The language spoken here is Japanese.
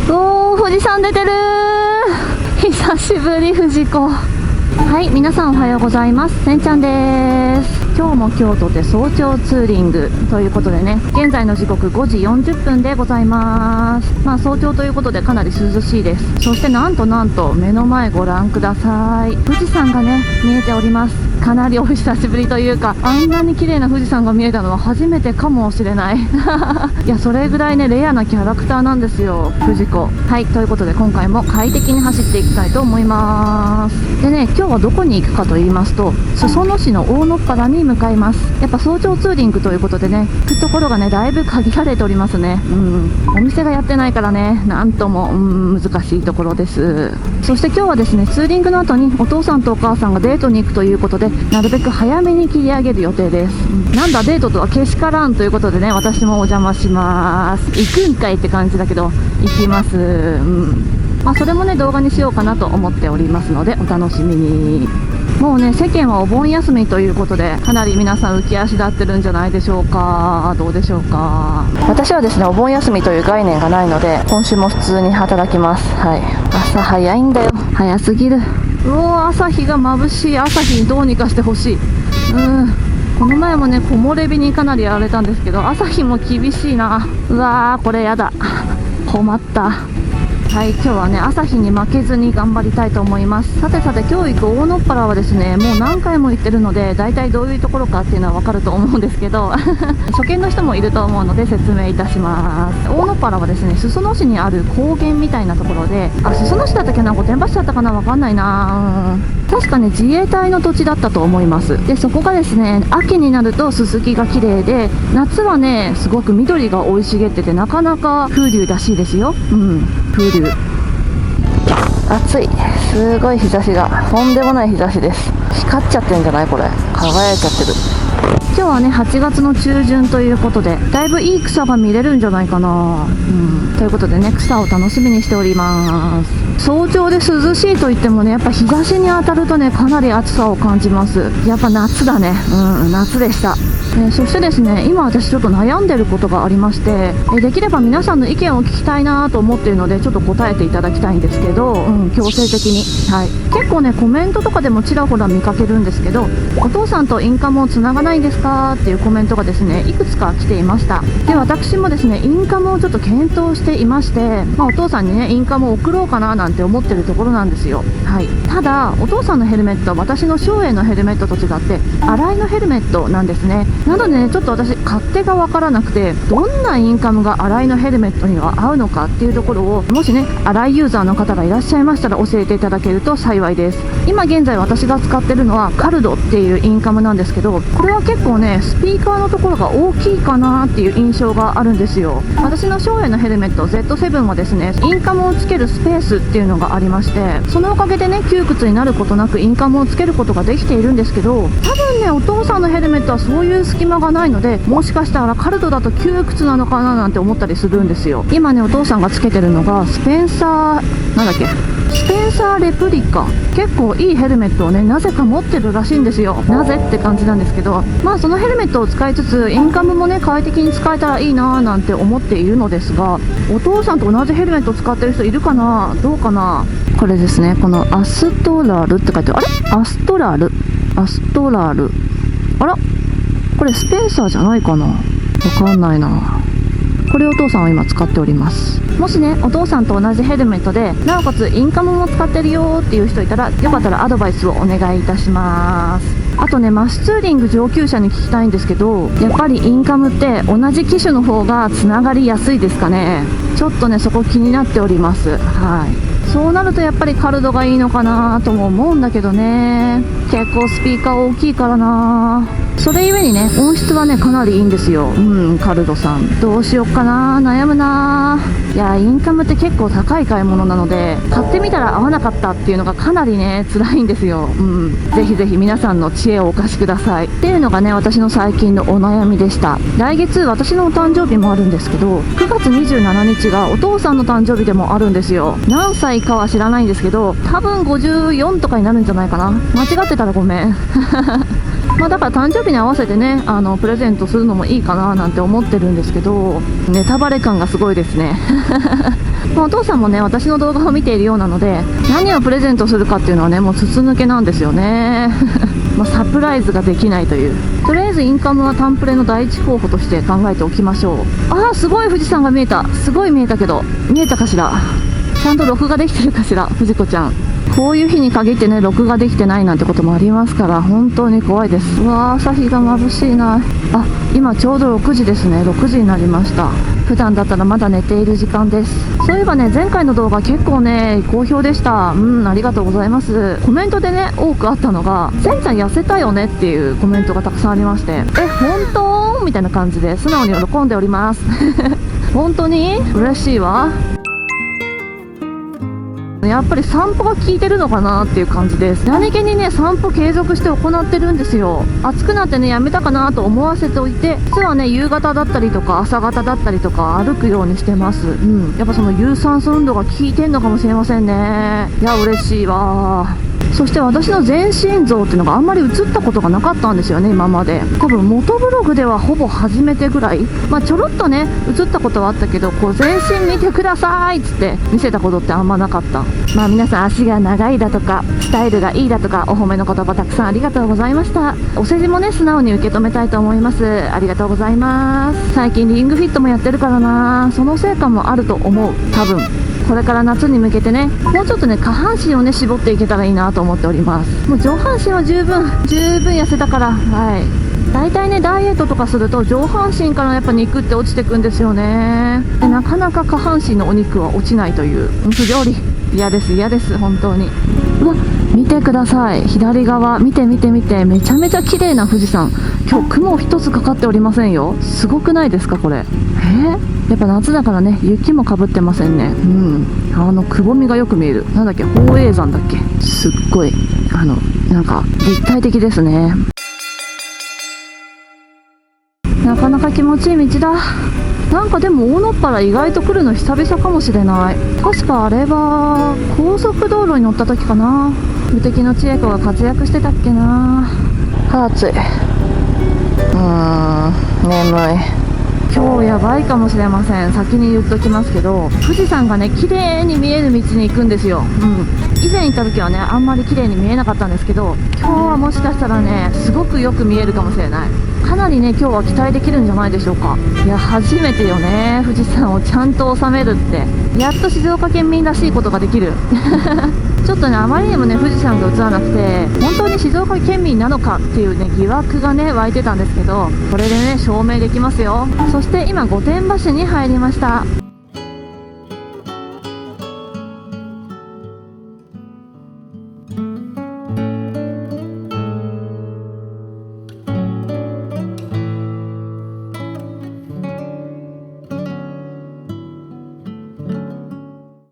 おー、富士山出てるー。久しぶり富士湖。はい、皆さんおはようございます。せんちゃんです。今日も京都で早朝ツーリングということでね、現在の時刻5時40分でございます。早朝ということでかなり涼しいです。そしてなんと目の前ご覧ください。富士山がね見えております。かなりお久しぶりというか、あんなに綺麗な富士山が見えたのは初めてかもしれないいや、それぐらいねレアなキャラクターなんですよ、富士湖。はい、ということで今回も快適に走っていきたいと思います。でね、今日はどこに行くかと言いますと、裾野市の大野原に向かいます。やっぱ早朝ツーリングということでね、行くところがねだいぶ限られておりますね。お店がやってないからね、なんとも難しいところです。そして今日はですね、ツーリングの後にお父さんとお母さんがデートに行くということで、なるべく早めに切り上げる予定です。なんだデートとはけしからんということでね、私もお邪魔します。行くんかいって感じだけど行きます。それもね動画にしようかなと思っておりますのでお楽しみに。もうね世間はお盆休みということで、かなり皆さん浮き足立ってるんじゃないでしょうか。どうでしょうか。私はですねお盆休みという概念がないので、今週も普通に働きます。はい、朝早いんだよ、早すぎる。うおー、朝日が眩しい。朝日にどうにかしてほしい。この前もね木漏れ日にかなりやられたんですけど、朝日も厳しいな。うわー、これやだ、困った。はい、今日はね朝日に負けずに頑張りたいと思います。さて今日行く大野原はですね、もう何回も行ってるので大体どういうところかっていうのは分かると思うんですけど初見の人もいると思うので説明いたします。大野原はですね裾野市にある高原みたいなところで、裾野市だったっけな、御殿場市だったかな、分かんないな。確かね自衛隊の土地だったと思います。でそこがですね秋になるとススキが綺麗で、夏はねすごく緑が生い茂っててなかなか風流らしいですよ。風流。暑い、すごい日差しが、とんでもない日差しです。光っちゃってんじゃない、これ輝いちゃってる。今日はね8月の中旬ということで、だいぶいい草が見れるんじゃないかな。ということでね、草を楽しみにしております。早朝で涼しいといってもね、やっぱ日差しに当たるとねかなり暑さを感じます。やっぱ夏だね。夏でした。そしてですね、今私ちょっと悩んでることがありまして、できれば皆さんの意見を聞きたいなと思っているので、ちょっと答えていただきたいんですけど、強制的に、結構ねコメントとかでもちらほら見かけるんですけど、お父さんとインカムをつながないんですかっていうコメントがですねいくつか来ていました。で私もですねインカムをちょっと検討していまして、お父さんにねインカムを送ろうかななんて思ってるところなんですよ。ただお父さんのヘルメットは私の照英のヘルメットと違って洗いのヘルメットなんですね。なのでねちょっと私勝手が分からなくて、どんなインカムが洗いのヘルメットには合うのかっていうところを、もしね洗いユーザーの方がいらっしゃいましたら教えていただけると幸いです。今現在私が使ってるのはカルドっていうインカムなんですけど、これは結構ねスピーカーのところが大きいかなっていう印象があるんですよ。私の照英のヘルメット Z7 はですねインカムをつけるスペースっていうのがありまして、そのおかげでね窮屈になることなくインカムをつけることができているんですけど、多分ねお父さんのヘルメットはそういう隙間がないので、もしかしたらカルドだと窮屈なのかななんて思ったりするんですよ。今ねお父さんがつけてるのがスペンサーレプリカ、結構いいヘルメットをねなぜか持ってるらしいんですよ。なぜって感じなんですけど、そのヘルメットを使いつつインカムもね快適に使えたらいいななんて思っているのですが、お父さんと同じヘルメットを使ってる人いるかな、どうかな。これですね、このアストラルって書いてある。アストラル、あらこれスペンサーじゃないかな、わかんないな。これをお父さんは今使っております。もしねお父さんと同じヘルメットでなおかつインカムも使ってるよっていう人いたら、よかったらアドバイスをお願いいたします。あとねマスツーリング上級者に聞きたいんですけど、やっぱりインカムって同じ機種の方がつながりやすいですかね。ちょっとねそこ気になっております。そうなるとやっぱりカルドがいいのかなとも思うんだけどね、結構スピーカー大きいからな。それゆえにね音質はねかなりいいんですよ。カルドさんどうしよっかな、悩むな。いやインカムって結構高い買い物なので、買ってみたら合わなかったっていうのがかなりね辛いんですよ。ぜひぜひ皆さんの知恵をお貸しくださいっていうのがね私の最近のお悩みでした。来月私のお誕生日もあるんですけど、9月27日がお父さんの誕生日でもあるんですよ。何歳かは知らないんですけど、多分54とかになるんじゃないかな。間違ってたらごめんまあ、だから誕生日に合わせてねプレゼントするのもいいかななんて思ってるんですけど、ネタバレ感がすごいですねお父さんもね私の動画を見ているようなので、何をプレゼントするかっていうのはねもう筒抜けなんですよねまあサプライズができないという。とりあえずインカムはタンプレの第一候補として考えておきましょう。あーすごい富士山が見えた。すごい見えたけど、見えたかしら。ちゃんと録画できてるかしら、藤子ちゃん。こういう日に限ってね録画できてないなんてこともありますから、本当に怖いです。うわー朝日が眩しいな。あ、今ちょうど6時ですね。6時になりました。普段だったらまだ寝ている時間です。そういえばね前回の動画結構ね好評でした。ありがとうございます。コメントでね多くあったのが、せんちゃん痩せたよねっていうコメントがたくさんありまして、本当みたいな感じで素直に喜んでおります本当に嬉しいわ。やっぱり散歩が効いてるのかなっていう感じです。何気にね散歩継続して行ってるんですよ。暑くなってねやめたかなと思わせておいて、実はね夕方だったりとか朝方だったりとか歩くようにしてます。やっぱその有酸素運動が効いてんのかもしれませんね。いや嬉しいわ。そして私の全身像っていうのがあんまり映ったことがなかったんですよね今まで。多分元ブログではほぼ初めてぐらい、ちょろっとね映ったことはあったけど、こう全身見てくださいっつって見せたことってあんまなかった。皆さん足が長いだとかスタイルがいいだとかお褒めの言葉たくさんありがとうございました。お世辞もね素直に受け止めたいと思います。ありがとうございます。最近リングフィットもやってるからな、その成果もあると思う。多分これから夏に向けてねもうちょっとね下半身をね絞っていけたらいいなと思っております。もう上半身は十分痩せたから、大体ねダイエットとかすると上半身からやっぱ肉って落ちてくんですよね。でなかなか下半身のお肉は落ちないという不条理。嫌です本当に。うわ見てください、左側見てめちゃめちゃ綺麗な富士山。今日雲一つかかっておりませんよ。すごくないですかこれ。やっぱ夏だからね雪もかぶってませんね。くぼみがよく見える。なんだっけ、宝永山だっけ。すっごいなんか立体的ですね。なかなか気持ちいい道だ。なんかでも大野っ原意外と来るの久々かもしれない。確かあれは高速道路に乗った時かな。無敵の千恵子が活躍してたっけな。暑い。眠い。今日やばいかもしれません。先に言っときますけど、富士山がね綺麗に見える道に行くんですよ。以前行った時はねあんまり綺麗に見えなかったんですけど、今日はもしかしたらねすごくよく見えるかもしれない。かなりね今日は期待できるんじゃないでしょうか。いや初めてよね、富士山をちゃんと収めるって。やっと静岡県民らしいことができるちょっとねあまりにもね富士山が映らなくて、本当に静岡県民なのかっていうね疑惑がね湧いてたんですけど、これでね証明できますよ。そして今御殿場市に入りました。